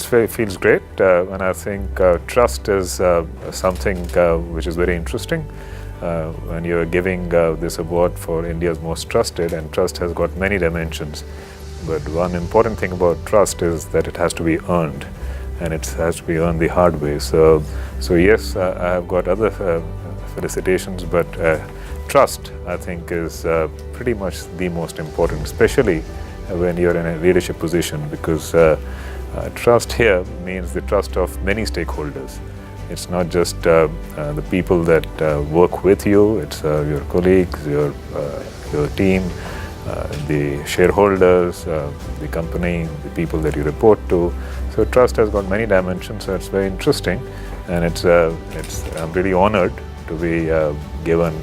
feels great, and I think trust is something which is very interesting. When you're giving this award for India's most trusted, and trust has got many dimensions. But one important thing about trust is that it has to be earned, and it has to be earned the hard way. So yes, I have got other felicitations, but trust, I think, is pretty much the most important, especially when you're in a leadership position, because trust here means the trust of many stakeholders. It's not just the people that work with you, it's your colleagues, your team, the shareholders, the company, the people that you report to. So trust has got many dimensions, so it's very interesting, and I'm really honored to be given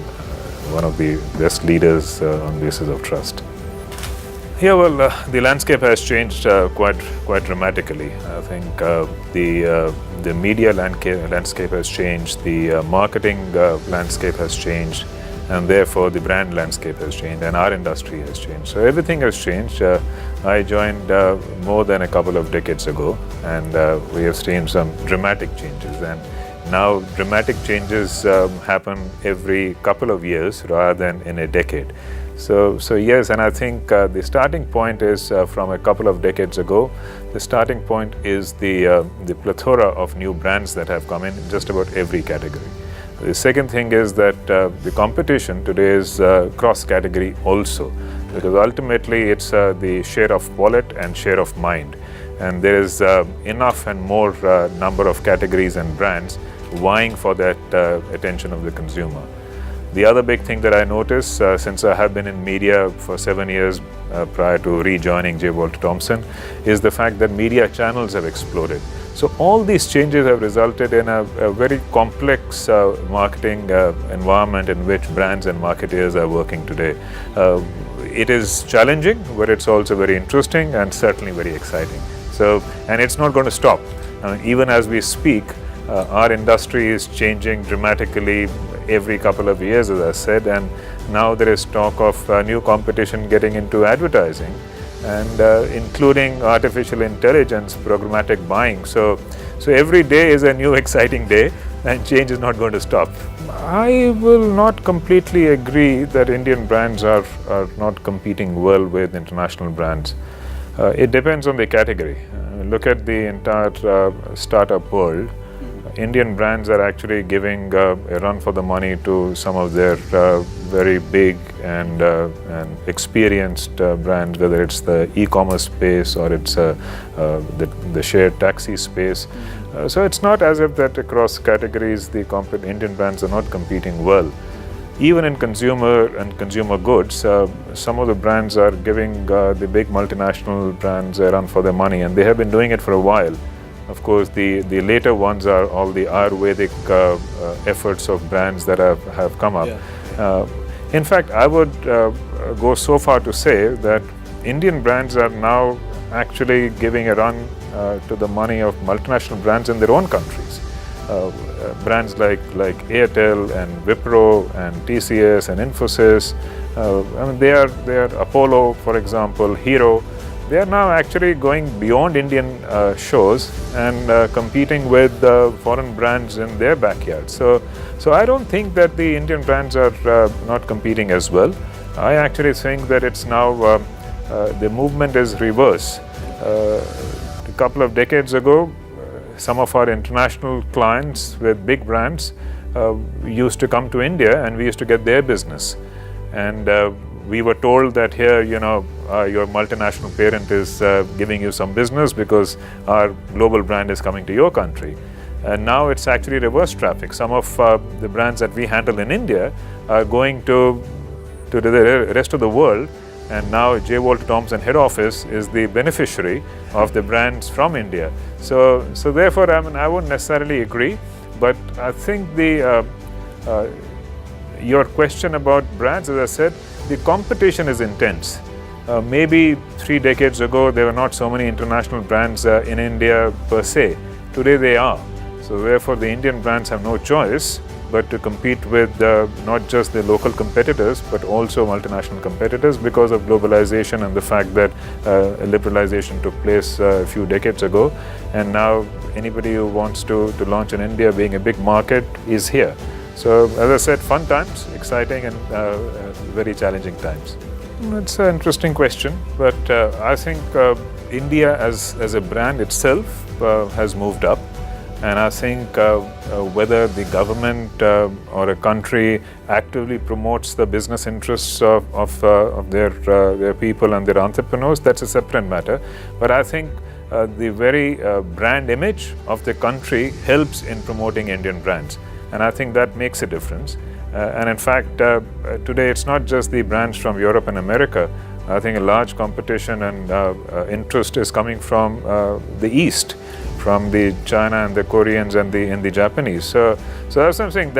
one of the best leaders on basis of trust. Yeah, well, the landscape has changed quite dramatically. I think the media landscape has changed, the marketing landscape has changed, and therefore the brand landscape has changed, and our industry has changed. So everything has changed. I joined more than a couple of decades ago, and we have seen some dramatic changes. And now dramatic changes happen every couple of years rather than in a decade. So yes, and I think the starting point is from a couple of decades ago. The starting point is the plethora of new brands that have come in just about every category. The second thing is that the competition today is cross-category also, because ultimately it's the share of wallet and share of mind. And there is enough and more number of categories and brands vying for that attention of the consumer. The other big thing that I noticed since I have been in media for 7 years prior to rejoining J. Walter Thompson is the fact that media channels have exploded. So all these changes have resulted in a very complex marketing environment in which brands and marketeers are working today. It is challenging, but it's also very interesting and certainly very exciting. And it's not going to stop. Even as we speak, our industry is changing dramatically every couple of years, as I said, and now there is talk of new competition getting into advertising, and including artificial intelligence, programmatic buying. So every day is a new exciting day, and change is not going to stop. I will not completely agree that Indian brands are not competing well with international brands. It depends on the category. Look at the entire startup world. Indian brands are actually giving a run for the money to some of their very big and experienced brands, whether it's the e-commerce space or it's the shared taxi space. So it's not as if that across categories the Indian brands are not competing well. Even in consumer and consumer goods, some of the brands are giving the big multinational brands a run for their money, and they have been doing it for a while. Of course, the later ones are all the Ayurvedic efforts of brands that have come up. Yeah. In fact, I would go so far to say that Indian brands are now actually giving a run to the money of multinational brands in their own countries. Brands like Airtel and Wipro and TCS and Infosys, they are Apollo, for example, Hero. They are now actually going beyond Indian shores and competing with foreign brands in their backyard. So I don't think that the Indian brands are not competing as well. I actually think that it's now the movement is reverse. A couple of decades ago, some of our international clients with big brands used to come to India, and we used to get their business. And we were told that here, your multinational parent is giving you some business because our global brand is coming to your country. And now it's actually reverse traffic. Some of the brands that we handle in India are going to the rest of the world, and now J. Walter Thompson head office is the beneficiary of the brands from India. So therefore, I wouldn't necessarily agree, but I think your question about brands, as I said, the competition is intense. Maybe 3 decades ago, there were not so many international brands in India per se. Today they are. So therefore, the Indian brands have no choice but to compete with not just the local competitors, but also multinational competitors because of globalization and the fact that liberalization took place a few decades ago. And now anybody who wants to launch in India, being a big market, is here. So as I said, fun times, exciting and very challenging times. It's an interesting question, but I think India as a brand itself has moved up. And I think whether the government or a country actively promotes the business interests of their people and their entrepreneurs, that's a separate matter. But I think the very brand image of the country helps in promoting Indian brands. And I think that makes a difference. And in fact, today it's not just the brands from Europe and America. I think a large competition and interest is coming from the East, from the China and the Koreans and the Japanese. So that's something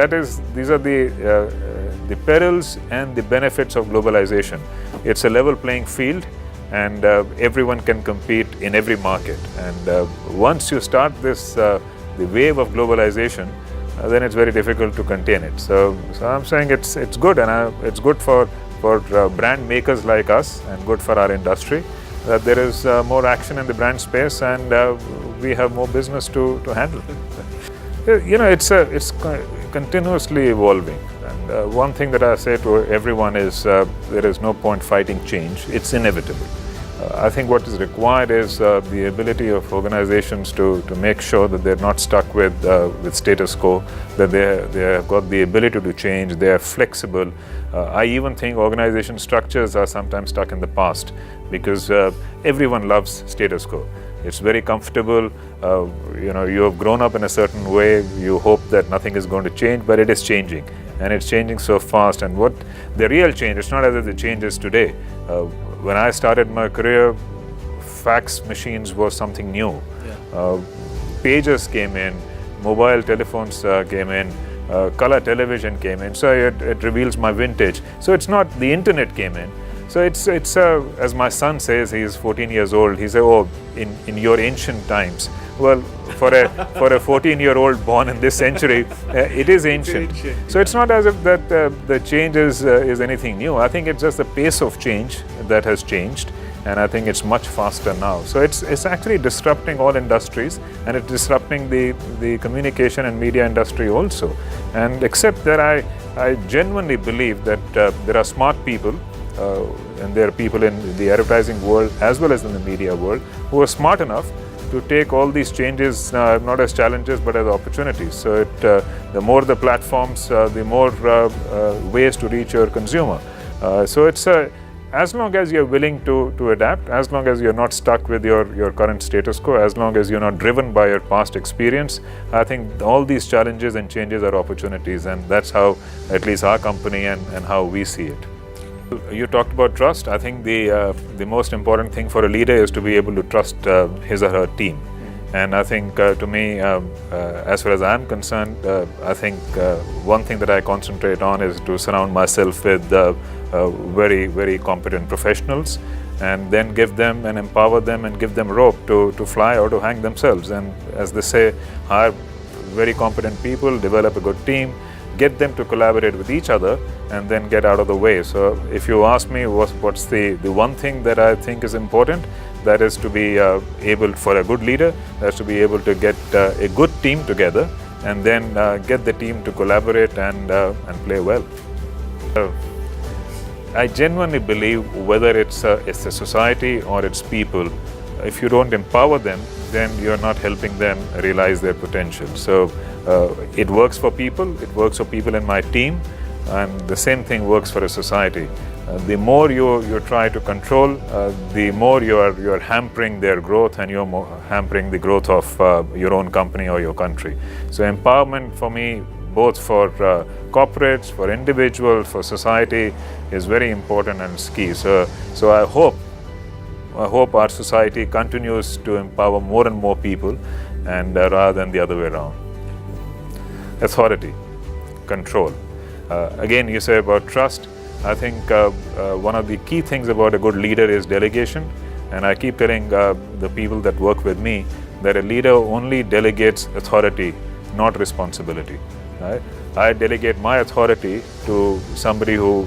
these are the perils and the benefits of globalization. It's a level playing field, and everyone can compete in every market. And once you start the wave of globalization, then it's very difficult to contain it. So I'm saying it's good, and it's good for brand makers like us, and good for our industry, that there is more action in the brand space, and we have more business to handle. You know, it's continuously evolving. And one thing that I say to everyone is there is no point fighting change. It's inevitable. I think what is required is the ability of organizations to make sure that they're not stuck with status quo, that they have got the ability to change, they are flexible. I even think organization structures are sometimes stuck in the past because everyone loves status quo. It's very comfortable. You know, you have grown up in a certain way. You hope that nothing is going to change, but it is changing, and it's changing so fast. And what the real change, it's not as if the change is today. When I started my career, fax machines was something new. Yeah. Pagers came in, mobile telephones came in, color television came in. So it reveals my vintage. So it's not the internet came in. So it's as my son says, he is 14 years old. He said, "Oh, in your ancient times." Well, for a 14-year-old born in this century, it is ancient. So it's not as if that the change is anything new. I think it's just the pace of change that has changed, and I think it's much faster now. So it's actually disrupting all industries, and it's disrupting the communication and media industry also. And except that I genuinely believe that there are smart people, and there are people in the advertising world as well as in the media world who are smart enough to take all these changes not as challenges but as opportunities. So the more the platforms, the more ways to reach your consumer. So it's as long as you're willing to adapt, as long as you're not stuck with your current status quo, as long as you're not driven by your past experience, I think all these challenges and changes are opportunities, and that's how at least our company and how we see it. You talked about trust. I think the most important thing for a leader is to be able to trust his or her team. And I think to me, as far as I'm concerned, I think one thing that I concentrate on is to surround myself with very, very competent professionals, and then give them and empower them and give them rope to fly or to hang themselves. And as they say, hire very competent people, develop a good team, get them to collaborate with each other, and then get out of the way. So if you ask me what's the one thing that I think is important, that is to be able, for a good leader, that's to be able to get a good team together, and then get the team to collaborate and play well. I genuinely believe whether it's a society or it's people, if you don't empower them, then you're not helping them realize their potential. So it works for people, it works for people in my team, and the same thing works for a society. The more you try to control, the more you're hampering their growth, and you're hampering the growth of your own company or your country. So empowerment for me, both for corporates, for individuals, for society, is very important and is key. So I hope our society continues to empower more and more people, and rather than the other way around. Authority, control. Again, you say about trust. I think one of the key things about a good leader is delegation, and I keep telling the people that work with me that a leader only delegates authority, not responsibility. Right? I delegate my authority to somebody who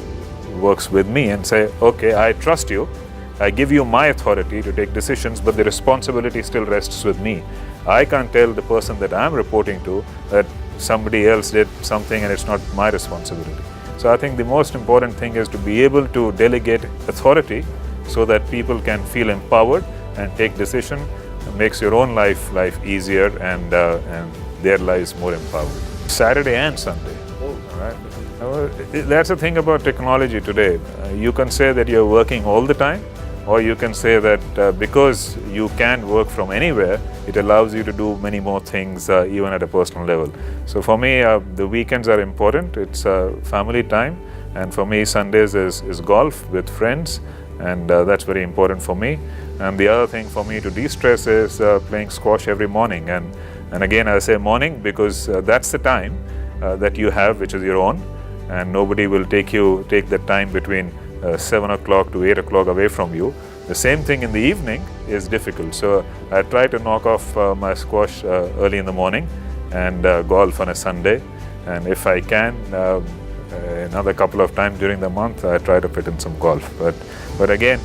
works with me and say, okay, I trust you. I give you my authority to take decisions, but the responsibility still rests with me. I can't tell the person that I'm reporting to that somebody else did something and it's not my responsibility. So I think the most important thing is to be able to delegate authority so that people can feel empowered and take decision. It makes your own life easier and their lives more empowered. Saturday and Sunday. Right? That's the thing about technology today. You can say that you're working all the time, or you can say that because you can work from anywhere, it allows you to do many more things even at a personal level. So for me, the weekends are important. It's family time, and for me, Sundays is golf with friends, and that's very important for me. And the other thing for me to de-stress is playing squash every morning. And again, I say morning because that's the time that you have, which is your own, and nobody will take the time between 7 o'clock to 8 o'clock away from you. The same thing in the evening is difficult. So I try to knock off my squash early in the morning and golf on a Sunday. And if I can, another couple of times during the month, I try to fit in some golf. But again,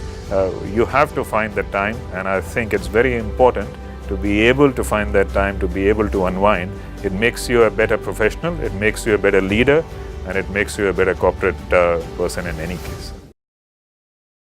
you have to find the time, and I think it's very important to be able to find that time, to be able to unwind. It makes you a better professional, it makes you a better leader, and it makes you a better corporate person in any case.